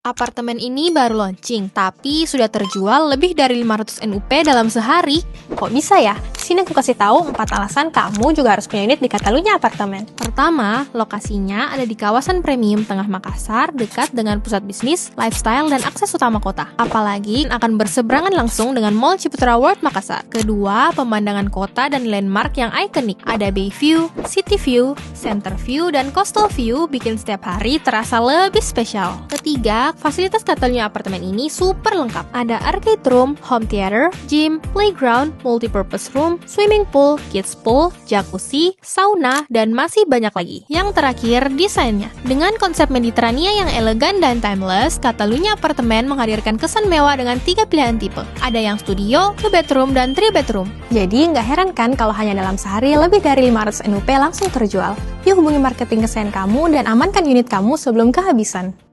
Apartemen ini baru launching, tapi sudah terjual lebih dari 500 NUP dalam sehari. Kok bisa ya? Sini aku kasih tahu 4 alasan kamu juga harus punya unit di Katalunya Apartemen. Pertama, lokasinya ada di kawasan premium tengah Makassar, dekat dengan pusat bisnis, lifestyle, dan akses utama kota. Apalagi akan berseberangan langsung dengan Mall Ciputra World Makassar. Kedua, pemandangan kota dan landmark yang ikonik. Ada Bay View, City View, Center View, dan Coastal View bikin setiap hari terasa lebih spesial. Ketiga, fasilitas Katalunya Apartemen ini super lengkap. Ada arcade room, home theater, gym, playground, multipurpose room, swimming pool, kids pool, jacuzzi, sauna, dan masih banyak lagi. Yang terakhir, desainnya. Dengan konsep Mediterania yang elegan dan timeless, Katalunya Apartemen menghadirkan kesan mewah dengan 3 pilihan tipe. Ada yang studio, 2 bedroom, dan 3 bedroom. Jadi nggak heran kan kalau hanya dalam sehari lebih dari 500 NUP langsung terjual. Yuk hubungi marketing kesayangan kamu dan amankan unit kamu sebelum kehabisan.